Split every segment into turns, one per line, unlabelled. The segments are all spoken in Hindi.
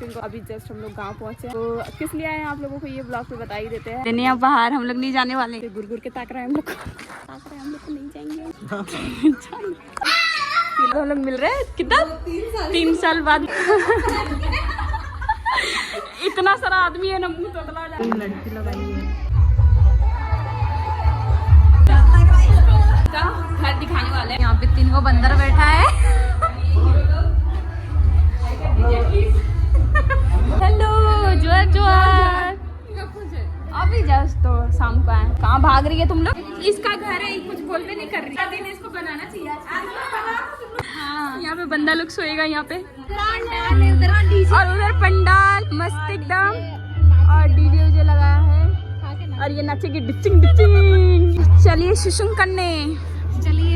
स्ट्रीम को। अभी जस्ट हम लोग गांव पहुंचे, तो किस लिए आए हैं आप लोगों को ये ब्लॉग पे बता ही देते हैं। नहीं, अब बाहर हम लोग नहीं जाने वाले, गुर के ताक रहे हैं हम लोग को नहीं जाएंगे। हम लोग मिल रहे हैं कितना 3 साल बाद। इतना सारा आदमी है ना, मुंह तोड़ला जा रहा है। लड़की लगाई है, घर दिखाने वाले हैं। यहाँ पे 3 बंदर बैठा है। हेलो जोर जोर। अभी जस्ट तो शाम को आए। कहाँ भाग रही है तुम लोग? इसका घर है, कुछ बोल भी नहीं कर रही। दिन इसको बनाना चाहिए। हाँ, यहाँ पे बंदा लोग सोएगा यहाँ पे, और उधर पंडाल मस्त एकदम, और डीजे उजे लगाया है, और ये नाचेगी डिचिंग डिचिंग। चलिए शुशुंग करने, चलिए।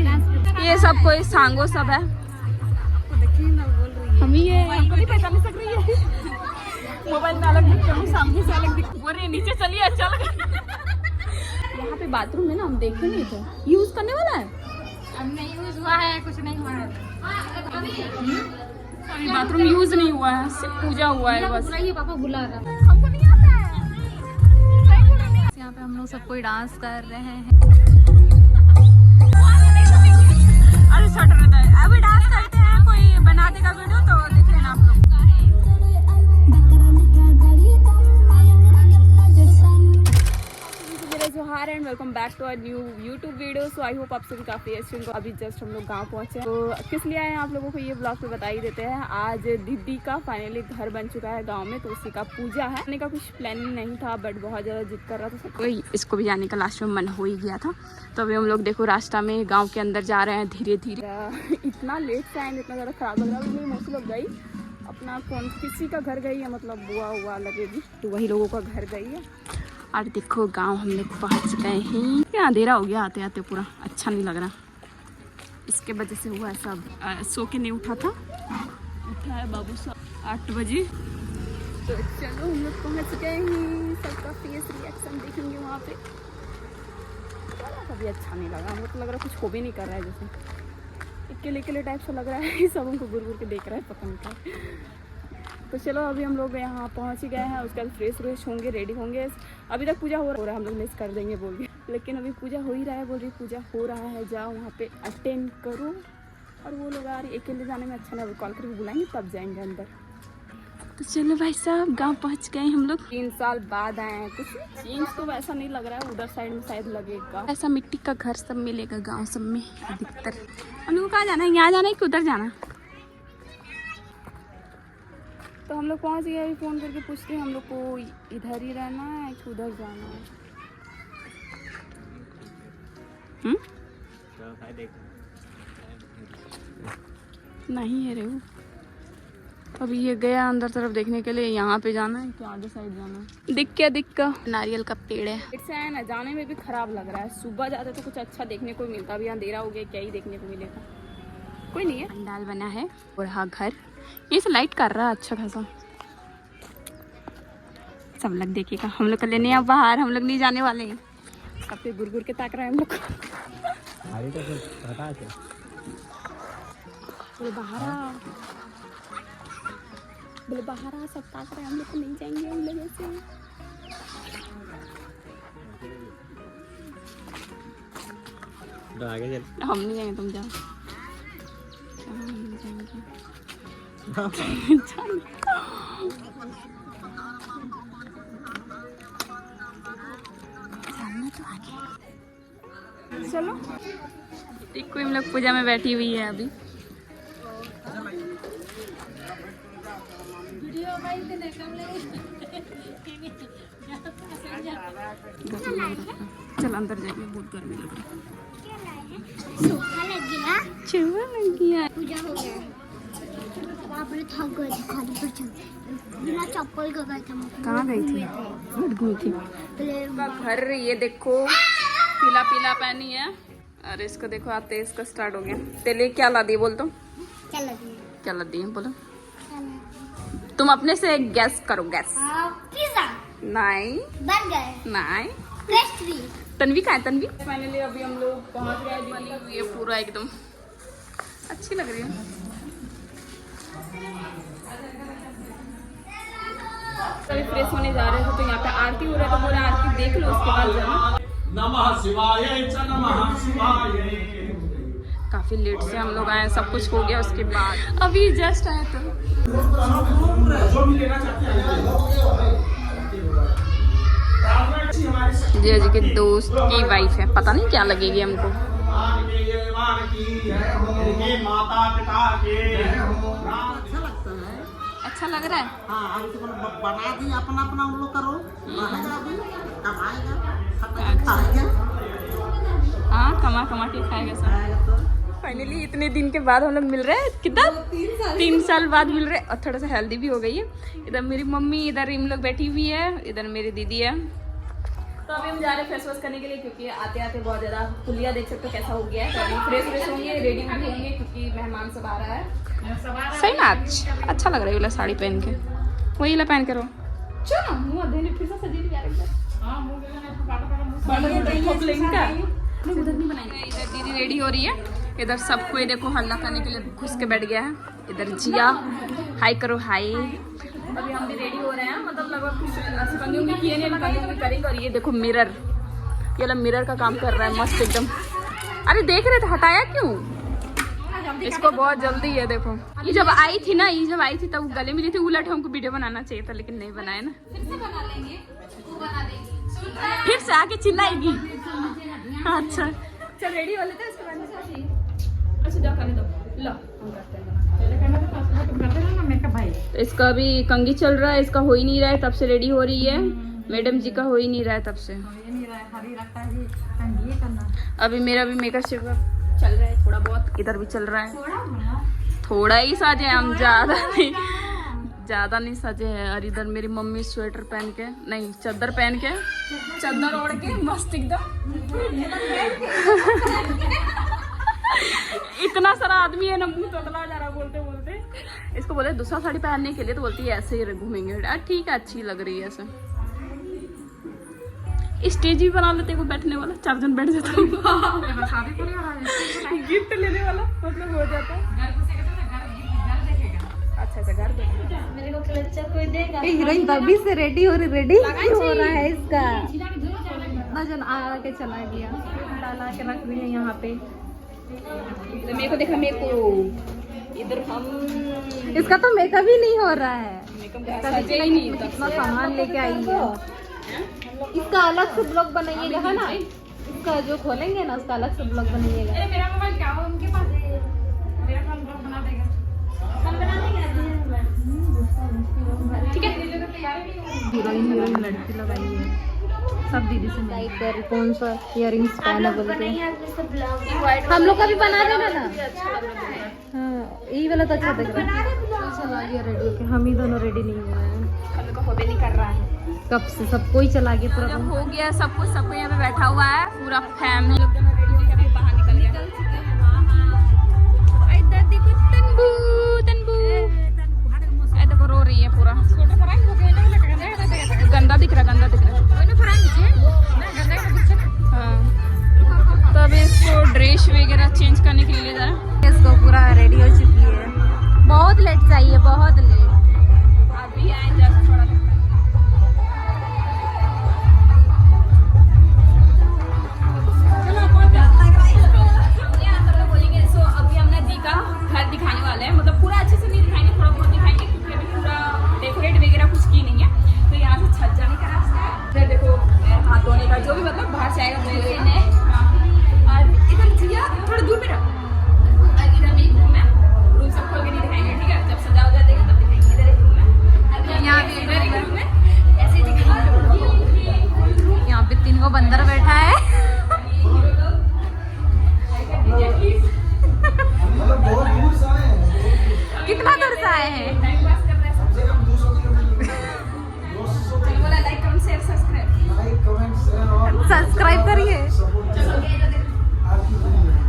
ये सब कोई सांगो सब है, हम ही है, हमको नहीं पहचान सक रही है। मोबाइल में अलग दिखते हैं, सामने से अलग दिखते। बोल रही नीचे चलिए, अच्छा लगा। यहाँ पे बाथरूम है ना, हम देखे नहीं थे। यूज करने वाला है? अब नहीं यूज हुआ है, कुछ नहीं हुआ है अभी। बाथरूम यूज नहीं हुआ है, सिर्फ पूजा हुआ है बस। पापा बुला रहा, हमको नहीं आता है। यहाँ पे हम लोग सब कोई डांस कर रहे हैं। अरे छोटा रहता है, अभी डांस करते हैं। कोई बना देगा वीडियो तो देख लेना आप लोग। जोहार and welcome back to our new YouTube video. So I hope आप सभी काफ़ी अच्छे हैं। अभी जस्ट हम लोग गांव पहुंचे, तो किस लिए आए हैं आप लोगों को ये ब्लॉग पे बता ही देते हैं। आज दीदी का फाइनली घर बन चुका है गांव में, तो उसी का पूजा है। आने का कुछ प्लानिंग नहीं था, बट बहुत ज़्यादा जिद कर रहा था सबको, इसको भी जाने का लास्ट में मन हो ही गया था। तो अभी हम लोग देखो रास्ता में गाँव के अंदर जा रहे हैं धीरे धीरे। इतना लेट से आएंगे, इतना ज़्यादा खराब लग रहा है। मेरी मौसी लोग गई अपना कौन किसी का घर गई है, मतलब बुआ हुआ लगेगी, तो वही लोगों का घर गई है। और देखो गांव हम लोग पहुँच गए हैं। क्या अंधेरा हो गया आते आते, पूरा अच्छा नहीं लग रहा। इसके वजह से हुआ सब। सो के नहीं उठा था, उठा है बाबू साहब 8 बजे। तो चलो हम लोग पहुँच गए हैं। सबका फेस रिएक्शन देखेंगे वहाँ पे। कभी अच्छा नहीं लगा हमको, तो लग रहा कुछ हो भी नहीं कर रहा है, जैसे अकेले टाइप से लग रहा है। सब हमको घूर के देख रहा है, पता नहीं क्या। तो चलो अभी हम लोग यहाँ पहुँच ही गए हैं। उसके बाद फ्रेश होंगे, रेडी होंगे। अभी तक पूजा हो रहा है, हम लोग मिस कर देंगे बोल के, लेकिन अभी पूजा हो ही रहा है। बोल रही पूजा हो रहा है, जाओ वहाँ पे अटेंड करो। और वो लोग यार अकेले जाने में अच्छा नहीं, कॉल करके बुलाएंगे तब जाएंगे अंदर। तो चलो भाई साहब, गाँव पहुँच गए हम लोग। 3 साल बाद आए हैं। कुछ चेंज तो वैसा नहीं लग रहा है, उधर साइड में शायद लगेगा। ऐसा मिट्टी का घर सब मिलेगा गाँव सब में अधिकतर। हम लोग को कहाँ जाना है? यहाँ जाना है कि उधर जाना? तो हम लोग पहुँच गए। अभी फ़ोन करके पूछते हैं हम लोग को इधर ही रहना है कि उधर जाना है। नहीं है रे वो। अभी ये गया अंदर तरफ देखने के लिए, यहाँ पे जाना है कि आगे साइड जाना है। दिख क्या नारियल का पेड़ है। इससे है ना, जाने में भी खराब लग रहा है। सुबह जाते तो कुछ अच्छा देखने को मिलता, अभी अंधेरा हो गया, क्या ही देखने को मिलेगा। कोई नहीं है। पंडाल बना है और हाँ घर ये से लाइट कर रहा है अच्छा खासा। सब लोग देखेगा, हम लोग को लेने अब बाहर, हम लोग नहीं जाने वाले हैं। सबके गुर के ताक रहे हैं हम लोग। बोले बाहर आ, सब ताक रहे हैं, हम लोग को नहीं जाएंगे हम लोग ऐसे। हम नहीं जाएंगे, तुम जाओ। हम नहीं जाएंगे। चलो टिक्कू हम लोग पूजा में बैठी हुई है अभी। चल अंदर जाएंगे, बहुत गर्मी लग रही है। चूहा लग गया।
पूजा हो गया। बिना चप्पल का गए थे।
कहाँ गई थी? घूमी थी। घर ये देखो पीला पीला पानी है, और इसको देखो आते इसका स्टार्ट हो गया। तेले क्या ला दिए बोल? तुम क्या ला दिए बोलो? तुम अपने से गैस करो। गैस
पिज़्ज़ा
नहीं,
बर्गर
नहीं,
पेस्ट्री।
तन्वी कहाँ है? तन्वी फाइनली अभी हम लोग पहुँच गए। बनी हुई है पूरा एकदम, अच्छी लग रही है। अभी फ्रेश होने जा रहे थे तो यहाँ पे आरती हो रहा है, तो बोला आरती देख लो उसके बाद जाना।
नमः शिवाय च नमः शिवाय।
काफी लेट से हम लोग आए, सब कुछ हो गया उसके बाद अभी जस्ट आए तो। जय जी के दोस्त की वाइफ है, पता नहीं क्या लगेगी हमको।
माता पिता के
अच्छा लग रहा है।
हाँ अभी तो बना दी, अपना अपना उन लोग करो, रहेगा अभी, कमाएगा, खाएगा।
हाँ कमा कमा के खाएगा सब। फाइनली इतने दिन के बाद हम लोग मिल रहे हैं, कितना 3 साल बाद मिल रहे हैं, और थोड़ा सा हेल्दी भी हो गई है। इधर मेरी मम्मी, इधर इन लोग बैठी हुई है, इधर मेरी दीदी है। तो अभी हम जा रहे हैं फेस वॉश करने के लिए, क्योंकि आते आते बहुत ज़्यादा पुलिया देख सकते हो कैसा हो गया है। तो अभी फ्रेश होंगे, रेडी भी होंगे, क्योंकि मेहमान सब आ रहा है। सही ना, अच्छा लग रहा है ये वाला साड़ी पहन के, वही वाला पहन के रहो। चलो मुँह अधेले फिर से सजी दिया इधर दीदी रेडी हो रही है, इधर सब कोई देखो हल्ला करने के लिए घुस के बैठ गया है। इधर जिया हाई करो हाई। अभी हम भी रेडी हो रहे हैं, मतलब लगभग कुछ कंगी किए नहीं, कंगी करेंगे। और ये देखो मिरर, ये वाला मिरर का काम कर रहा है मस्त एकदम। अरे देख रहे थे, हटाया क्यों? इसको बहुत जल्दी है। देखो ये जब आई थी ना, ये जब आई थी तब गले मिली थी, उलट हमको वीडियो बनाना चाहिए था, लेकिन नहीं बनाया ना। फिर से आके चिल्लाएगी। अच्छा चल रेडी हो लेते हैं, उसके बाद अच्छा जाओ करने दो। लो तो इसका भी कंगी चल रहा है, इसका हो ही नहीं रहा है, तब से रेडी हो रही है। मैडम जी का हो ही नहीं रहा है तब से। अभी मेरा भी मेकअप शेकअप चल रहा है, थोड़ा बहुत इधर भी चल रहा है। थोड़ा ही सजे हम, ज्यादा नहीं सजे हैं। और इधर मेरी मम्मी स्वेटर पहन के, नहीं चादर पहन के, चादर ओढ़ के मस्त एकदम। इतना सारा आदमी है ना, मुंह तोतला जा रहा बोलते बोलते। इसको बोले दूसरा साड़ी पहनने के लिए, तो बोलती है ऐसे ही घूमेंगे। ठीक है, अच्छी लग रही है ऐसे। स्टेज भी बना लेते को बैठने वाला, 4 जन बैठ जाते। गिफ्ट लेने वाला मतलब हो जाता है। अच्छा घर देखेगा, मेरे को क्लचर कोई देगा।
हीरोइन तभी से रेडी हो रहा है इसका। नजन आके चला गया, डाला के रख दिया यहाँ पे।
मेरे को देखा, मेरे को इधर हम
इसका तो मेकअप ही नहीं हो रहा है,
सजे ही नहीं।
इतना सामान लेके आई है। इसका अलग से ब्लॉग बनाइएगा है ना, इसका जो खोलेंगे ना उसका अलग से ब्लॉग बनाइएगा।
मेरा मोबाइल क्या हो उनके पास है, मेरा फोन ब्लॉग बना देगा, हम बना देंगे। ठीक है,
हीरोइन लड़की लगाई है सब दीदी से कर। कौन सा इयरिंग्स पहना बोल के हम लोग का भी बना देना ना। हाँ यही वाला तो अच्छा लग रहा है। चला गया रेडी होके, हम ही दोनों रेडी नहीं हुए हैं,
हम लोग को होबे नहीं कर रहा है।
कब से सब कोई चला गया पूरा।
जब हो गया सब कुछ, सबको यहाँ पे बैठा हुआ है पूरा फैमिली। लोग दोनों रेडी होकर अभी बाहर निकल गया। इधर देखो तनबू, तनबू ऐ देखो रो रही है पूरा। गंदा दिख रहा, गंदा दिख रहा। हाँ तो अभी इसको ड्रेस वगैरह चेंज करने के लिए ले जा रहा है।
इसको पूरा रेडी हो चुकी है, बहुत लेट चाहिए, बहुत लेट।
अभी आए जस्ट थोड़ा बोलेंगे। सो अभी हमने दी का घर दिखाने वाले हैं, मतलब पूरा अच्छे से नहीं दिखाएंगे, थोड़ा बहुत दिखाएंगे, क्योंकि अभी पूरा डेकोरेट वगैरह कुछ की नहीं है। तो यहाँ से छज्जा नहीं करा, फिर देखो हाथ धोने का जो भी मतलब बाहर से आएगा ने। और इधर जिया थोड़ा दूर में रख। और इधर में एक रूम है, रूम सब खोल के नहीं दिखाएंगे, ठीक है? जब सजा हो जाएगा तब दिखाएंगे। इधर एक रूम है, यहाँ भी इधर एक रूम है, ऐसे ही दिखाएंगे।
यहाँ पे 3 को बंदर बैठा है। कितना दूर से आए हैं?
टाइम पास कर रहे हैं सब। चलो बोला लाइक कमेंट शेयर
सब्सक्राइब करिए।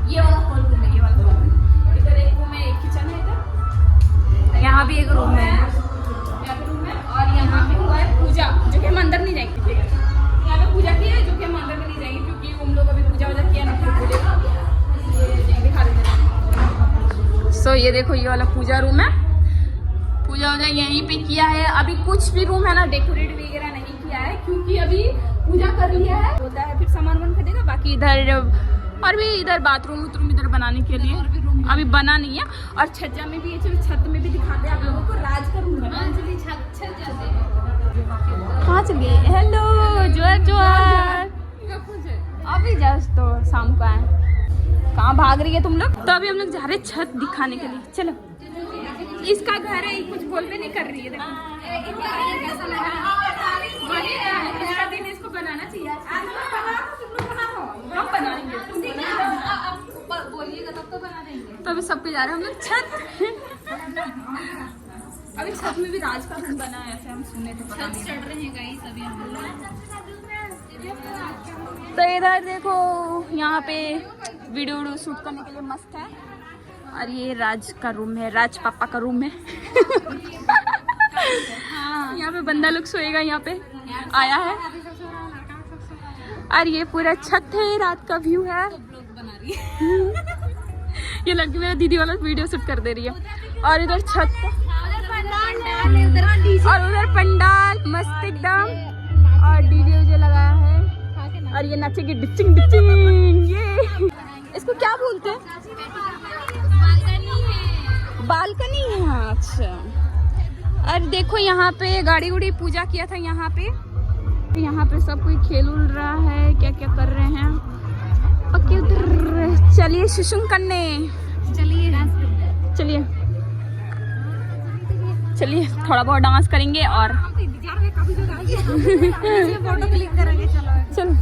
ये वाला हॉल रूम है, ये वाला हॉल। इधर एक रूम है, एक किचन है, इधर
यहाँ भी एक रूम है,
यहाँ पे रूम है। और यहाँ पे हुआ है पूजा, जो कि हम अंदर नहीं जाएंगे। यहाँ पे पूजा की है, जो कि हम अंदर में नहीं जाएंगे, क्योंकि हम लोग अभी पूजा वूजा किया ना, फिर बोलेगा। ये दिखा देते हैं। सो ये देखो, ये वाला पूजा रूम है। पूजा वूजा यहीं पे किया है। अभी कुछ भी रूम है ना डेकोरेट वगैरह नहीं किया है क्योंकि अभी पूजा कर लिया है, होता है फिर सामान वामान खरीदेगा। बाकी इधर और भी इधर बाथरूम वूथरूम इधर बनाने के लिए अभी बना नहीं है। और छज्जा में भी, चलो छत में भी दिखाते हैं आप लोगों को। राज का रूम बना कहाँ चल गए? हेलो जोर जोर, अभी जस्ट तो शाम को आए। कहाँ भाग रही है तुम लोग? तो अभी हम लोग जा रहे हैं छत दिखाने के लिए। चलो, इसका घर है, कुछ बोलते नहीं कर रही है। देखो इसका दिन इसको बनाना चाहिए। हम बनाएंगे, बोलिएगा तब तो बना देंगे। तो अभी सब पे जा रहे हैं हम लोग छत। अभी छत में भी राज का रूम बना है, ऐसे हम सुने थे। छत चढ़ रहे हैं गाइस अभी हम लोग। तो इधर देखो, यहाँ पे वीडियो शूट करने के लिए मस्त है। और ये राज का रूम है, राज पापा का रूम है। यहाँ पे बंदा लोग सोएगा, यहाँ पे आया है। और ये पूरा छत है, रात का व्यू है। ये लड़की मेरा दीदी वाला वीडियो शूट कर दे रही है। और इधर छत और उधर पंडाल मस्त एकदम। और डीजे उजे लगाया है और ये नाचेगी डिचिंग डिचिंग। ये इसको क्या बोलते हैं? बालकनी है। अच्छा, और देखो यहाँ पे गाड़ी उड़ी पूजा किया था यहाँ पे। यहाँ पे सब कोई खेल उल रहा है, क्या क्या कर रहे हैं। ओके, उधर चलिए सुसुम करने। चलिए चलिए थोड़ा बहुत डांस करेंगे और फोटो क्लिक करेंगे। चलो,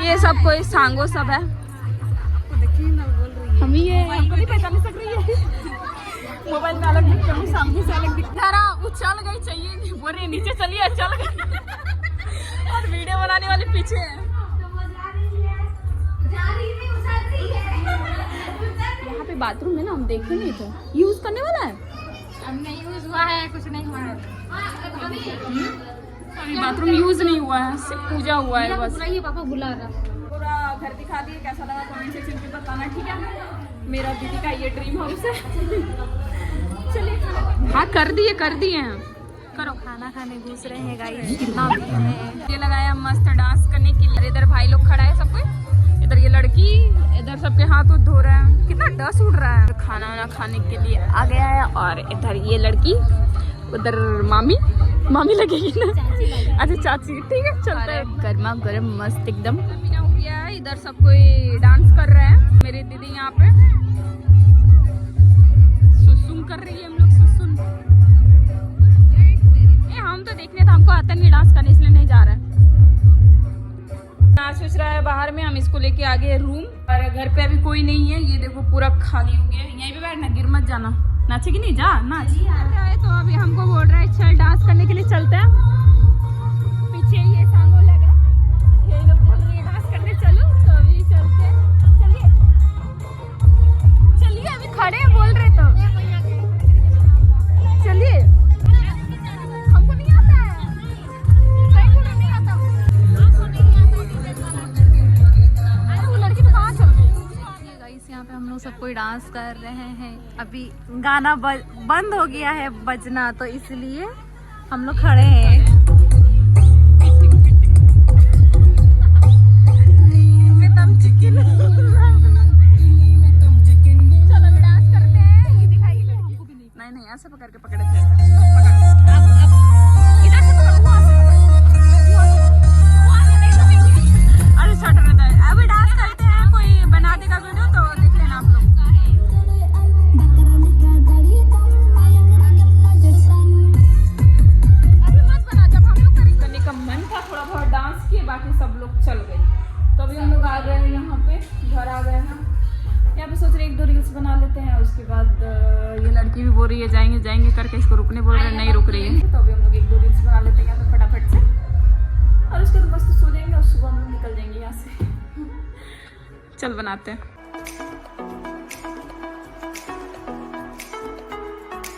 ये सब कोई सांगो सब है। हम ही है, हमको नहीं पहचान सक रही है। मोबाइल में अलग दिखता है, सामने से अलग दिखता है। उछल गई चाहिए, बोरे नीचे चलिए, चल गई। और वीडियो बनाने वाले पीछे है। यहाँ पे बाथरूम है ना, हम देखे नहीं थे। यूज करने वाला है? नहीं यूज हुआ है, कुछ नहीं हुआ है। अभी बाथरूम यूज नहीं हुआ है, सिर्फ पूजा हुआ है बस। पापा बुला रहा। पूरा घर दिखा दिए, कैसा लगा कमेंट सेक्शन में बताना, ठीक है। मेरा दीदी का ये ड्रीम हाउस है। चलिए, हाँ कर दिए हैं। करो, खाना खाने घुस रहे हैं गाइस। कितना ये लगाया मस्त डांस करने के लिए। इधर भाई लोग खड़ा है सब कोई, इधर ये लड़की, इधर सबके हाथ उठ धो रहे हैं। कितना डस्ट उड़ रहा है। खाना वाना खाने के लिए आ गया है। और इधर ये लड़की, उधर मामी लगेगी ना? अच्छा चाची, ठीक है चलता है। गर्मा गर्म मस्त एकदम हो गया है। इधर सब कोई डांस कर रहे हैं। मेरी दीदी यहाँ पे सुसुम कर रही है। हम लोग सुसुम, हम तो देखने था, हमको आता नहीं डांस करने, इसलिए नहीं जा रहा है। सोच रहा है बाहर में, हम इसको लेके आ गए रूम। और घर पे अभी कोई नहीं है, ये देखो पूरा खाली हो गया है। यहीं पे बैठना, गिर मत जाना। नाचेगी नहीं, जा नाच। तो अभी हमको बोल रहा है चल डांस करने के लिए चलते हैं। पीछे ये सांगो लगा, ये लोग बोल रहे हैं डांस करने चलो, तो अभी चलते हैं। चलिए अभी खड़े हैं, बोल रहे तो चलिए। हमको नहीं आता है, सही बोल रहे, नहीं आता। अरे वो लड़की तो कहाँ चल गई?
गाइस यहाँ पे हम लोग सब कोई डांस कर रहे हैं। अभी गाना बंद हो गया है बजना, तो इसलिए हम लोग खड़े हैं। चलो डांस करते हैं। ये दिखाई हमको भी नहीं, ऐसे पकड़ के पकड़े थे। अब इधर से पकड़ो, अरे छोटा रहता है। अभी डांस करते हैं, कोई बना देगा वीडियो तो देख लेना आप लोग। अभी मत बना, जब हम लोग करने का मन था थोड़ा बहुत डांस किए, बाकी सब लोग चल गए। तो अभी हम लोग आ गए हैं यहाँ पे, घर आ गए हैं। यहाँ पे सोच रहे 1-2 रील्स बना लेते हैं। उसके बाद ये लड़की भी बोल रही है जाएंगे करके, इसको रुकने बोल रहे हैं, नहीं रुक रही है। तो अभी हम लोग 1-2 रील्स बना लेते हैं यहाँ पे फटाफट से। और उसके बाद मस्त सो जाएंगे और सुबह हम लोग निकल जाएंगे यहाँ से। चल बनाते हैं।